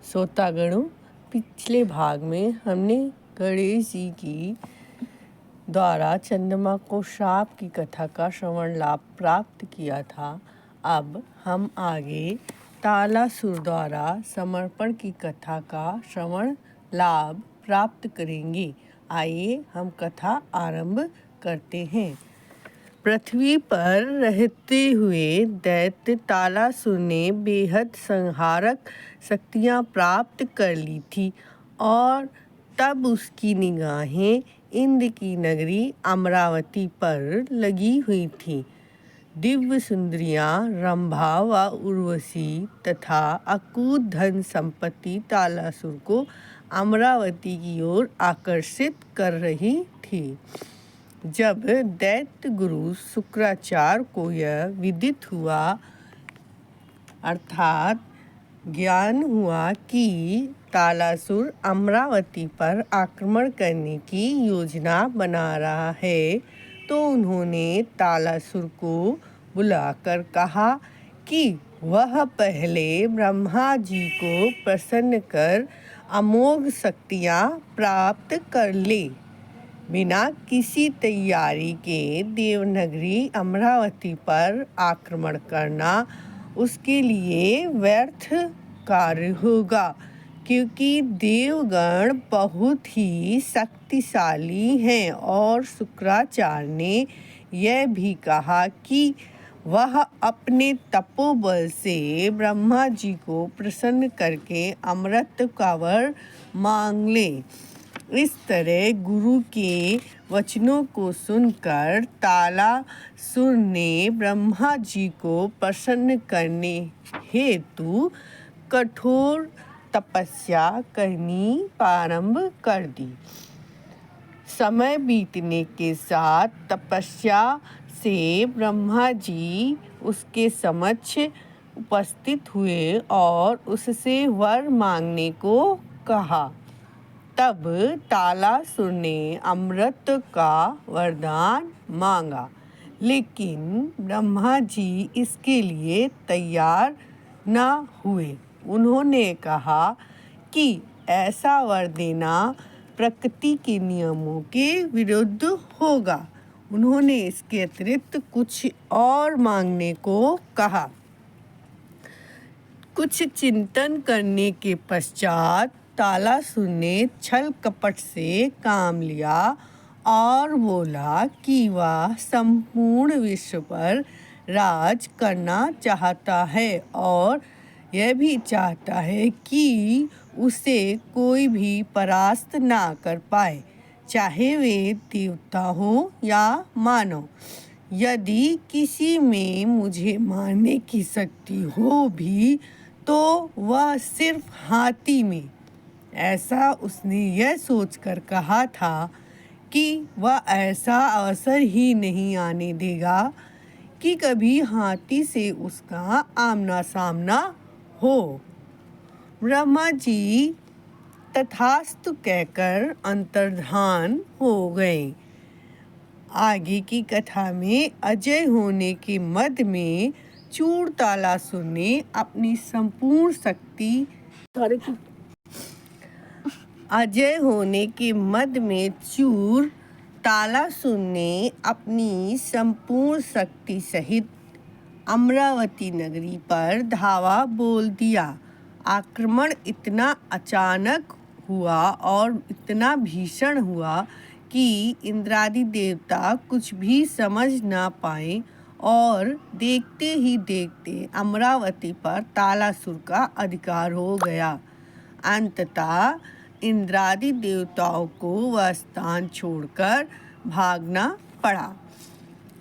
श्रोतागणों, पिछले भाग में हमने गणेश जी की द्वारा चंद्रमा को श्राप की कथा का श्रवण लाभ प्राप्त किया था। अब हम आगे तालासुर द्वारा समर्पण की कथा का श्रवण लाभ प्राप्त करेंगे। आइए हम कथा आरंभ करते हैं। पृथ्वी पर रहते हुए दैत्य तालासुर ने बेहद संहारक शक्तियाँ प्राप्त कर ली थी और तब उसकी निगाहें इंद्र की नगरी अमरावती पर लगी हुई थी। दिव्य सुंदरियाँ रंभा व उर्वशी तथा अकूत धन संपत्ति तालासुर को अमरावती की ओर आकर्षित कर रही थी। जब दैत्य गुरु शुक्राचार्य को यह विदित हुआ अर्थात ज्ञान हुआ कि तालासुर अमरावती पर आक्रमण करने की योजना बना रहा है, तो उन्होंने तालासुर को बुलाकर कहा कि वह पहले ब्रह्मा जी को प्रसन्न कर अमोघ शक्तियाँ प्राप्त कर ले। बिना किसी तैयारी के देवनगरी अमरावती पर आक्रमण करना उसके लिए व्यर्थ कार्य होगा, क्योंकि देवगण बहुत ही शक्तिशाली हैं और शुक्राचार्य ने यह भी कहा कि वह अपने तपोबल से ब्रह्मा जी को प्रसन्न करके अमृत का वर मांग ले। इस तरह गुरु के वचनों को सुनकर तालासुर ने ब्रह्मा जी को प्रसन्न करने हेतु कठोर तपस्या करनी प्रारंभ कर दी। समय बीतने के साथ तपस्या से ब्रह्मा जी उसके समक्ष उपस्थित हुए और उससे वर मांगने को कहा। तब तालासुर ने अमृत का वरदान मांगा, लेकिन ब्रह्मा जी इसके लिए तैयार न हुए। उन्होंने कहा कि ऐसा वर देना प्रकृति के नियमों के विरुद्ध होगा। उन्होंने इसके अतिरिक्त कुछ और मांगने को कहा। कुछ चिंतन करने के पश्चात तालासुर ने छल कपट से काम लिया और बोला कि वह संपूर्ण विश्व पर राज करना चाहता है और यह भी चाहता है कि उसे कोई भी परास्त ना कर पाए, चाहे वे देवता हो या मानव। यदि किसी में मुझे मारने की शक्ति हो भी तो वह सिर्फ हाथी में। ऐसा उसने यह सोचकर कहा था कि वह ऐसा अवसर ही नहीं आने देगा कि कभी हाथी से उसका आमना सामना हो। ब्रह्मा जी तथास्तु कहकर अंतर्धान हो गए। आगे की कथा में अजय होने के मद में चूर तालासुर ने अपनी संपूर्ण शक्ति अजय होने के मद में चूर तालासुर ने अपनी संपूर्ण शक्ति सहित अमरावती नगरी पर धावा बोल दिया। आक्रमण इतना अचानक हुआ और इतना भीषण हुआ कि इंद्रादि देवता कुछ भी समझ ना पाए और देखते ही देखते अमरावती पर तालासुर का अधिकार हो गया। अंततः इंद्रादि देवताओं को वह स्थान छोड़कर भागना पड़ा।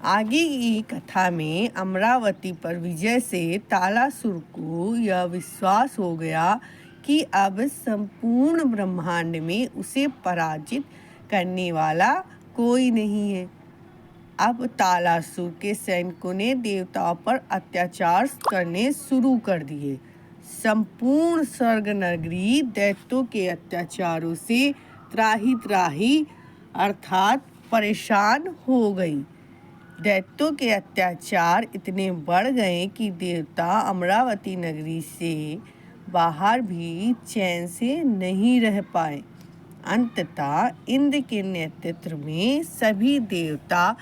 आगे की कथा में अमरावती पर विजय से तालासुर को यह विश्वास हो गया कि अब संपूर्ण ब्रह्मांड में उसे पराजित करने वाला कोई नहीं है। अब तालासुर के सैनिकों ने देवताओं पर अत्याचार करने शुरू कर दिए। संपूर्ण स्वर्ग नगरी दैत्यों के अत्याचारों से त्राही त्राही अर्थात परेशान हो गई। दैत्यों के अत्याचार इतने बढ़ गए कि देवता अमरावती नगरी से बाहर भी चैन से नहीं रह पाए। अंततः इंद्र के नेतृत्व में सभी देवता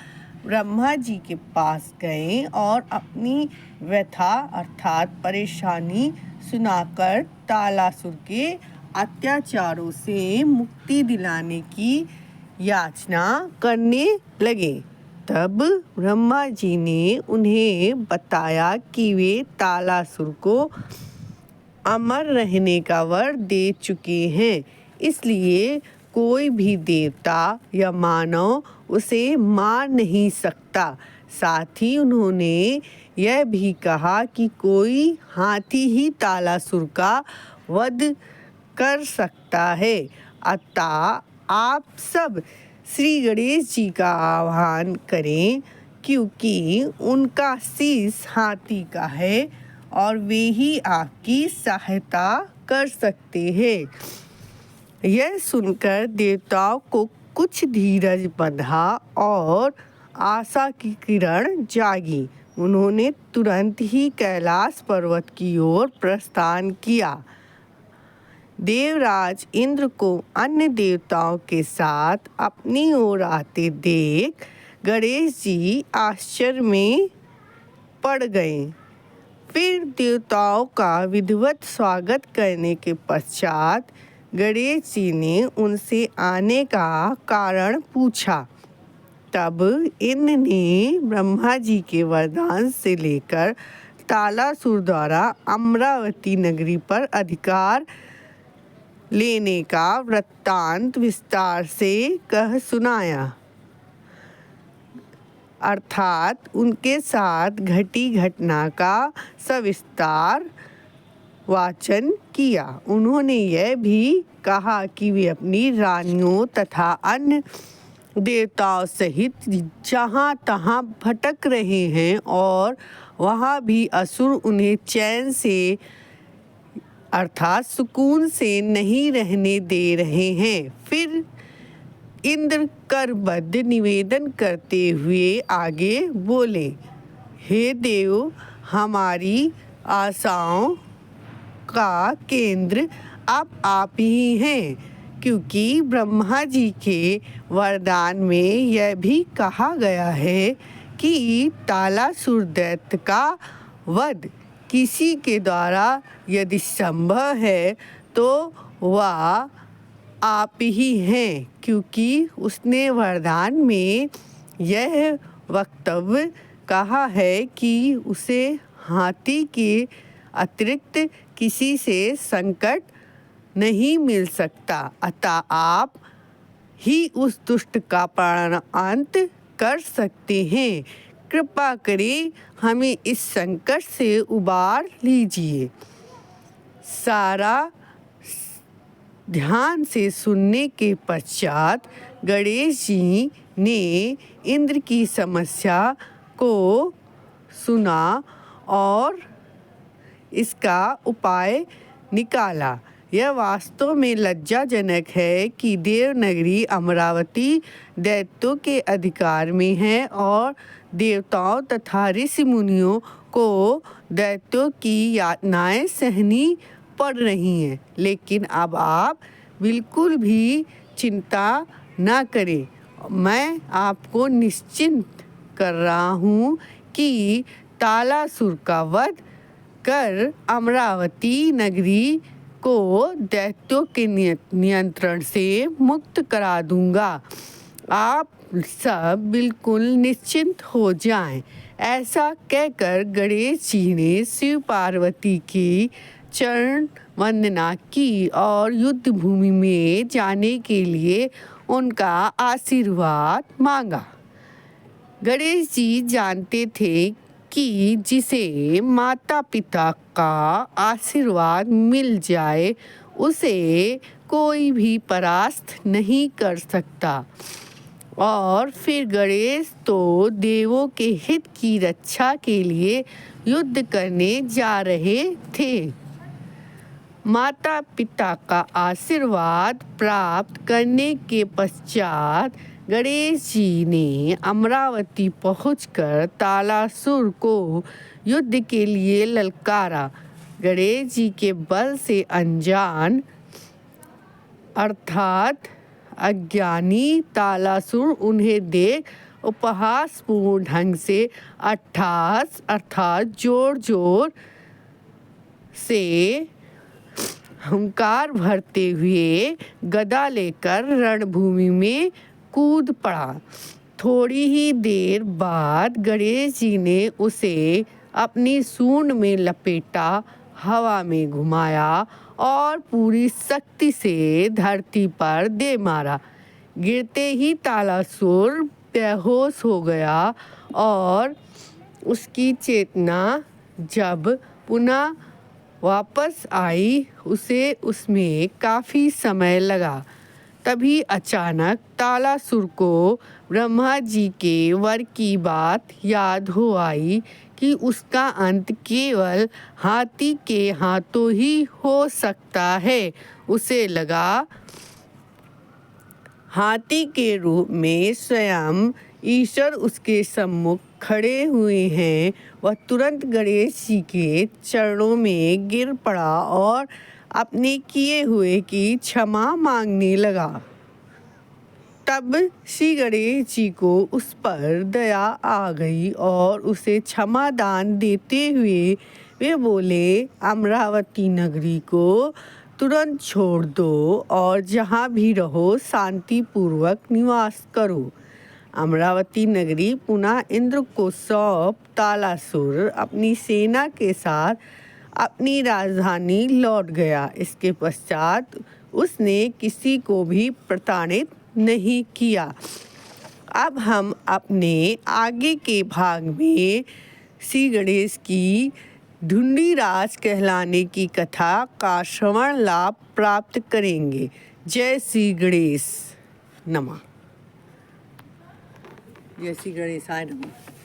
ब्रह्मा जी के पास गए और अपनी व्यथा अर्थात परेशानी सुनाकर तालासुर के अत्याचारों से मुक्ति दिलाने की याचना करने लगे। तब ब्रह्मा जी ने उन्हें बताया कि वे तालासुर को अमर रहने का वर दे चुके हैं, इसलिए कोई भी देवता या मानव उसे मार नहीं सकता। साथ ही उन्होंने यह भी कहा कि कोई हाथी ही तालासुर का वध कर सकता है। अतः आप सब श्री गणेश जी का आह्वान करें, क्योंकि उनका शीश हाथी का है और वे ही आपकी सहायता कर सकते हैं। यह सुनकर देवताओं को कुछ धीरज बंधा और आशा की किरण जागी। उन्होंने तुरंत ही कैलाश पर्वत की ओर प्रस्थान किया। देवराज इंद्र को अन्य देवताओं के साथ अपनी ओर आते देख गणेश जी आश्चर्य में पड़ गए। फिर देवताओं का विधिवत स्वागत करने के पश्चात गणेश जी ने उनसे आने का कारण पूछा। तब इंद्र ने ब्रह्मा जी के वरदान से लेकर तालासुर द्वारा अमरावती नगरी पर अधिकार लेने का वृत्तांत विस्तार से कह सुनाया, अर्थात उनके साथ घटी घटना का सविस्तार वाचन किया। उन्होंने यह भी कहा कि वे अपनी रानियों तथा अन्य देवताओं सहित जहाँ तहाँ भटक रहे हैं और वहाँ भी असुर उन्हें चैन से अर्थात सुकून से नहीं रहने दे रहे हैं। फिर इंद्र करबद्ध निवेदन करते हुए आगे बोले, हे देव, हमारी आशाओं का केंद्र अब आप ही हैं, क्योंकि ब्रह्मा जी के वरदान में यह भी कहा गया है कि तालासुर दैत्य का वध किसी के द्वारा यदि संभव है तो वह आप ही हैं, क्योंकि उसने वरदान में यह वक्तव्य कहा है कि उसे हाथी के अतिरिक्त किसी से संकट नहीं मिल सकता। अतः आप ही उस दुष्ट का प्राणांत कर सकते हैं। कृपा करें हमें इस संकट से उबार लीजिए। सारा ध्यान से सुनने के पश्चात गणेश जी ने इंद्र की समस्या को सुना और इसका उपाय निकाला। यह वास्तव में लज्जाजनक है कि देवनगरी अमरावती दैत्यों के अधिकार में है और देवताओं तथा ऋषि मुनियों को दैत्यों की यातनाएं सहनी पड़ रही हैं। लेकिन अब आप बिल्कुल भी चिंता न करें। मैं आपको निश्चिंत कर रहा हूँ कि तालासुर का वध कर अमरावती नगरी को दैत्यों के नियंत्रण से मुक्त करा दूंगा। आप सब बिल्कुल निश्चिंत हो जाएं। ऐसा कहकर गणेश जी ने शिव पार्वती की चरण वंदना की और युद्ध भूमि में जाने के लिए उनका आशीर्वाद मांगा। गणेश जी जानते थे कि जिसे माता पिता का आशीर्वाद मिल जाए उसे कोई भी परास्त नहीं कर सकता। और फिर गणेश तो देवों के हित की रक्षा के लिए युद्ध करने जा रहे थे। माता पिता का आशीर्वाद प्राप्त करने के पश्चात गणेश जी ने अमरावती पहुंचकर तालासुर को युद्ध के लिए ललकारा। गणेश जी के बल से अनजान अर्थात अज्ञानी तालासुर उन्हें देख उपहासपूर्ण ढंग से अर्थात जोर जोर से हुंकार भरते हुए गदा लेकर रणभूमि में कूद पड़ा। थोड़ी ही देर बाद गणेश जी ने उसे अपनी सूंड में लपेटा, हवा में घुमाया और पूरी शक्ति से धरती पर दे मारा। गिरते ही तालासुर बेहोश हो गया और उसकी चेतना जब पुनः वापस आई उसे उसमें काफ़ी समय लगा। तभी अचानक तालासुर को ब्रह्मा जी के वर की बात याद हो आई कि उसका अंत केवल हाथी के हाथों ही हो सकता है। उसे लगा हाथी के रूप में स्वयं ईश्वर उसके सम्मुख खड़े हुए हैं। वह तुरंत गणेश जी के चरणों में गिर पड़ा और अपने किए हुए की क्षमा मांगने लगा। तब श्री गणेश जी को उस पर दया आ गई और उसे क्षमा दान देते हुए वे बोले, अमरावती नगरी को तुरंत छोड़ दो और जहाँ भी रहो शांति पूर्वक निवास करो। अमरावती नगरी पुनः इंद्र को सौंप तालासुर अपनी सेना के साथ अपनी राजधानी लौट गया। इसके पश्चात उसने किसी को भी प्रताड़ित नहीं किया। अब हम अपने आगे के भाग में श्री गणेश की ढूंढीराज कहलाने की कथा का श्रवण लाभ प्राप्त करेंगे। जय श्री गणेश नमः। जय श्री गणेशाय नमः।